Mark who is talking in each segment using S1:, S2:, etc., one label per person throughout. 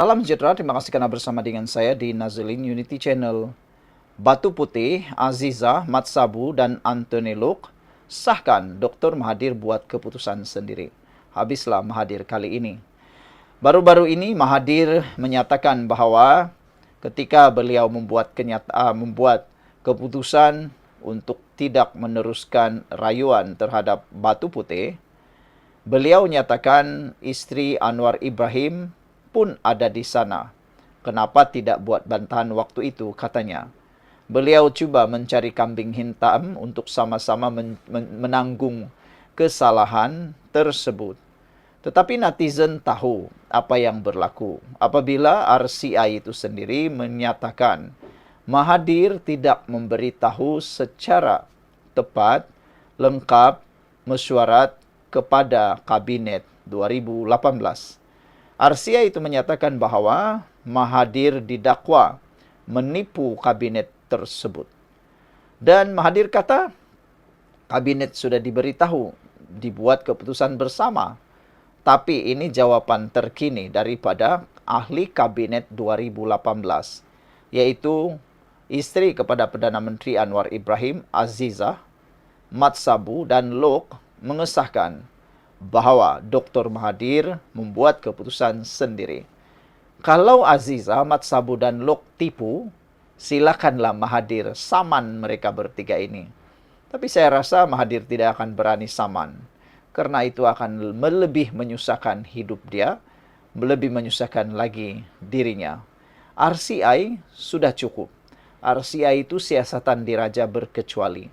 S1: Salam sejahtera, terima kasih karena bersama dengan saya di Nazilin Unity Channel. Batu Putih, Aziza, Mat Sabu, dan Anthony Luke sahkan Dr. Mahathir buat keputusan sendiri. Habislah Mahathir kali ini. Baru-baru ini Mahathir menyatakan bahwa ketika beliau membuat keputusan untuk tidak meneruskan rayuan terhadap Batu Putih, beliau nyatakan istri Anwar Ibrahim pun ada di sana. Kenapa tidak buat bantahan waktu itu, katanya. Beliau cuba mencari kambing hitam untuk sama-sama menanggung kesalahan tersebut. Tetapi netizen tahu apa yang berlaku apabila RCI itu sendiri menyatakan Mahathir tidak memberitahu secara tepat, lengkap, mesyuarat kepada Kabinet 2018. RCI itu menyatakan bahwa Mahathir didakwa menipu kabinet tersebut. Dan Mahathir kata, kabinet sudah diberitahu, dibuat keputusan bersama. Tapi ini jawaban terkini daripada ahli kabinet 2018, yaitu istri kepada Perdana Menteri Anwar Ibrahim, Aziza, Mat Sabu, dan Luke mengesahkan bahwa Dr. Mahathir membuat keputusan sendiri. Kalau Aziza, Mat Sabu, dan Luke tipu, silakanlah Mahathir saman mereka bertiga ini. Tapi saya rasa Mahathir tidak akan berani saman, karena itu akan lebih menyusahkan hidup dia, lebih menyusahkan lagi dirinya. RCI sudah cukup. RCI itu siasatan diraja berkecuali.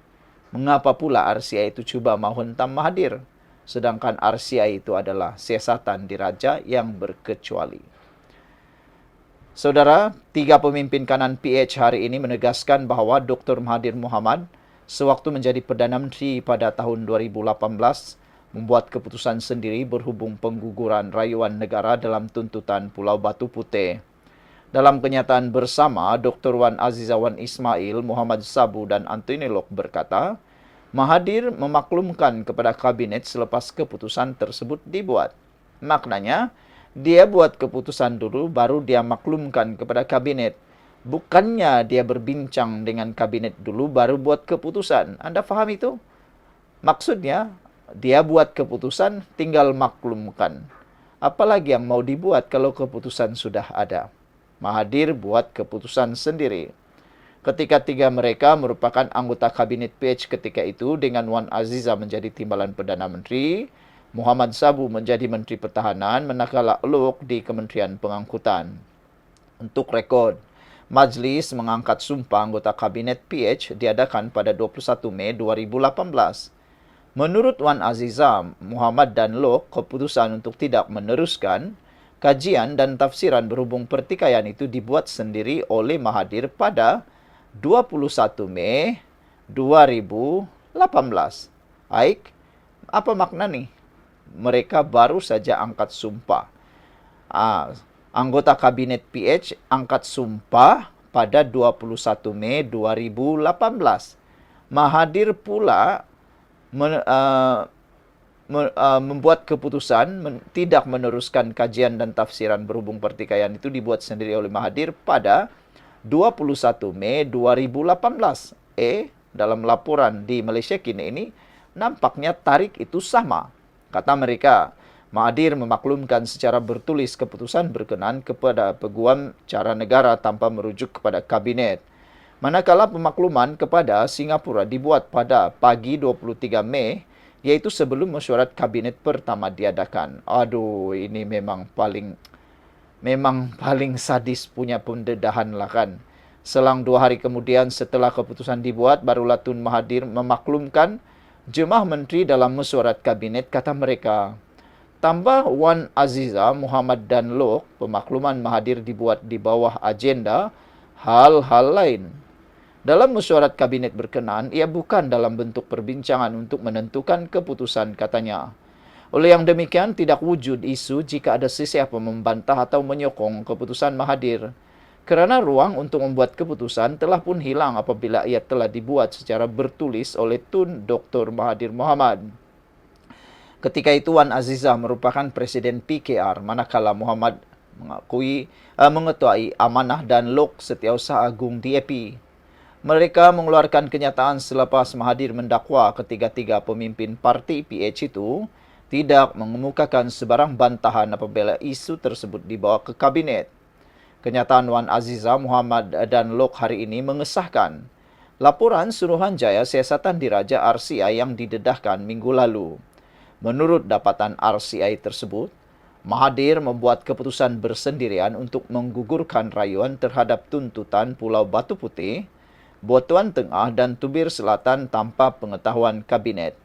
S1: Mengapa pula RCI itu cuba menghentam Mahathir? Sedangkan RCI itu adalah siasatan diraja yang berkecuali. Saudara, 3 pemimpin kanan PH hari ini menegaskan bahwa Dr. Mahathir Mohamad sewaktu menjadi Perdana Menteri pada tahun 2018 membuat keputusan sendiri berhubung pengguguran rayuan negara dalam tuntutan Pulau Batu Putih. Dalam kenyataan bersama, Dr. Wan Aziza Wan Ismail, Muhammad Sabu, dan Anthony Luke berkata, Mahathir memaklumkan kepada kabinet selepas keputusan tersebut dibuat. Maknanya, dia buat keputusan dulu, baru dia maklumkan kepada kabinet. Bukannya dia berbincang dengan kabinet dulu, baru buat keputusan. Anda faham itu? Maksudnya, dia buat keputusan, tinggal maklumkan. Apalagi yang mau dibuat kalau keputusan sudah ada? Mahathir buat keputusan sendiri. Ketiga-tiga mereka merupakan anggota kabinet PH ketika itu, dengan Wan Aziza menjadi timbalan Perdana Menteri, Muhammad Sabu menjadi Menteri Pertahanan, manakala Luke di Kementerian Pengangkutan. Untuk rekod, majlis mengangkat sumpah anggota kabinet PH diadakan pada 21 Mei 2018. Menurut Wan Aziza, Muhammad dan Luke, keputusan untuk tidak meneruskan kajian dan tafsiran berhubung pertikaian itu dibuat sendiri oleh Mahathir pada 21 Mei 2018. Baik, apa makna nih? Mereka baru saja angkat sumpah. Anggota kabinet PH angkat sumpah pada 21 Mei 2018. Mahathir pula membuat keputusan tidak meneruskan kajian dan tafsiran berhubung pertikaian itu dibuat sendiri oleh Mahathir pada 21 Mei 2018. Dalam laporan di Malaysia kini ini, nampaknya tarikh itu sama. Kata mereka, Mahathir memaklumkan secara bertulis keputusan berkenan kepada Peguam Cara Negara tanpa merujuk kepada kabinet. Manakala pemakluman kepada Singapura dibuat pada pagi 23 Mei, yaitu sebelum mesyuarat kabinet pertama diadakan. Aduh, ini memang paling sadis punya pendedahan lah kan. Selang 2 hari kemudian setelah keputusan dibuat, barulah Tun Mahathir memaklumkan jemaah menteri dalam mesyuarat kabinet. Kata mereka, tambah Wan Aziza, Muhammad dan Luke, pemakluman Mahathir dibuat di bawah agenda hal-hal lain. Dalam mesyuarat kabinet berkenan, ia bukan dalam bentuk perbincangan untuk menentukan keputusan, katanya. Oleh yang demikian, tidak wujud isu jika ada sesiapa membantah atau menyokong keputusan Mahathir. Kerana ruang untuk membuat keputusan telah pun hilang apabila ia telah dibuat secara bertulis oleh Tun Dr. Mahathir Mohamad. Ketika itu Wan Aziza merupakan Presiden PKR, manakala Muhammad mengetuai amanah dan Lok Setiausaha Agung DAP. Mereka mengeluarkan kenyataan selepas Mahathir mendakwa ketiga-tiga pemimpin parti PH itu tidak mengemukakan sebarang bantahan apabila isu tersebut dibawa ke kabinet. Kenyataan Wan Azizah Muhammad dan Lok hari ini mengesahkan laporan Suruhanjaya Siasatan Diraja RCI yang didedahkan minggu lalu. Menurut dapatan RCI tersebut, Mahathir membuat keputusan bersendirian untuk menggugurkan rayuan terhadap tuntutan Pulau Batu Putih, Butuan Tengah dan Tubir Selatan tanpa pengetahuan kabinet.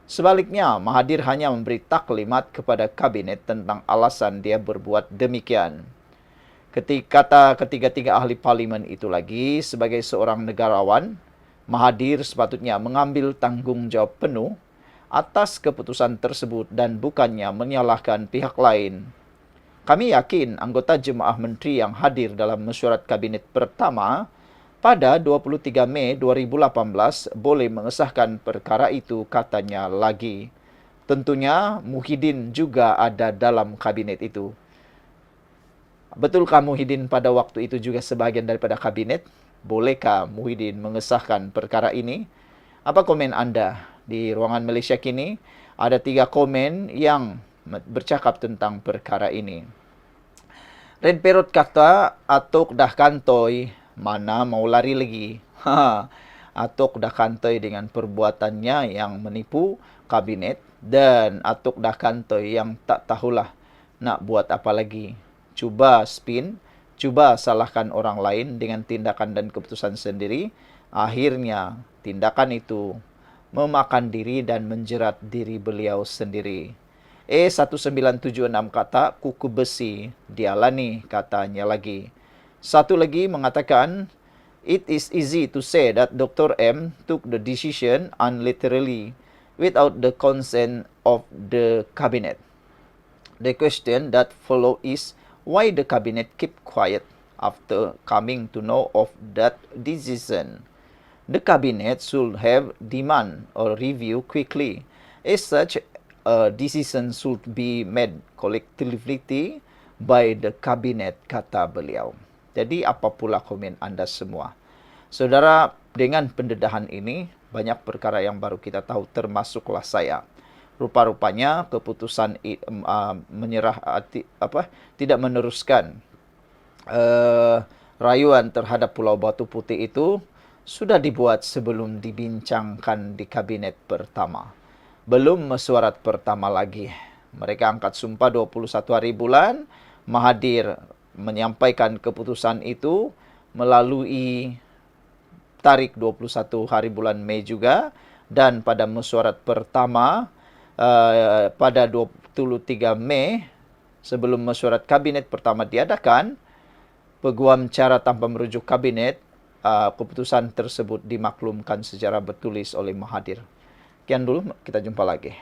S1: Sebaliknya, Mahathir hanya memberi taklimat kepada kabinet tentang alasan dia berbuat demikian. Kata ketiga-tiga ahli parlimen itu lagi, sebagai seorang negarawan, Mahathir sepatutnya mengambil tanggungjawab penuh atas keputusan tersebut dan bukannya menyalahkan pihak lain. Kami yakin anggota Jemaah Menteri yang hadir dalam mesyuarat kabinet pertama pada 23 Mei 2018 boleh mengesahkan perkara itu, katanya lagi. Tentunya Muhyiddin juga ada dalam kabinet itu. Betulkah Muhyiddin pada waktu itu juga sebahagian daripada kabinet? Bolehkah Muhyiddin mengesahkan perkara ini? Apa komen anda? Di ruangan Malaysia kini ada 3 komen yang bercakap tentang perkara ini. Red Perot kata, Atok dah kantoi, mana mau lari lagi? Atok dah kantoi dengan perbuatannya yang menipu kabinet dan Atok dah kantoi yang tak tahulah nak buat apa lagi. Cuba spin, cuba salahkan orang lain dengan tindakan dan keputusan sendiri. Akhirnya tindakan itu memakan diri dan menjerat diri beliau sendiri. 1976 kata, kuku besi, dialah ni, katanya lagi. Satu lagi mengatakan, it is easy to say that Dr. M took the decision unilaterally without the consent of the cabinet. The question that follows is, why the cabinet keep quiet after coming to know of that decision? The cabinet should have demand or review quickly. As such, a decision should be made collectively by the cabinet, kata beliau. Jadi apa pula komen anda semua? Saudara, dengan pendedahan ini, banyak perkara yang baru kita tahu, termasuklah saya. Rupa-rupanya keputusan tidak meneruskan rayuan terhadap Pulau Batu Putih itu sudah dibuat sebelum dibincangkan di kabinet pertama. Belum mesyuarat pertama lagi. Mereka angkat sumpah 21 hari bulan. Mahathir menyampaikan keputusan itu melalui tarik 21 hari bulan Mei juga. Dan pada mesyuarat pertama pada 23 Mei, sebelum mesyuarat kabinet pertama diadakan, peguam cara tanpa merujuk kabinet, keputusan tersebut dimaklumkan secara bertulis oleh Mahathir. Sekian dulu, kita jumpa lagi.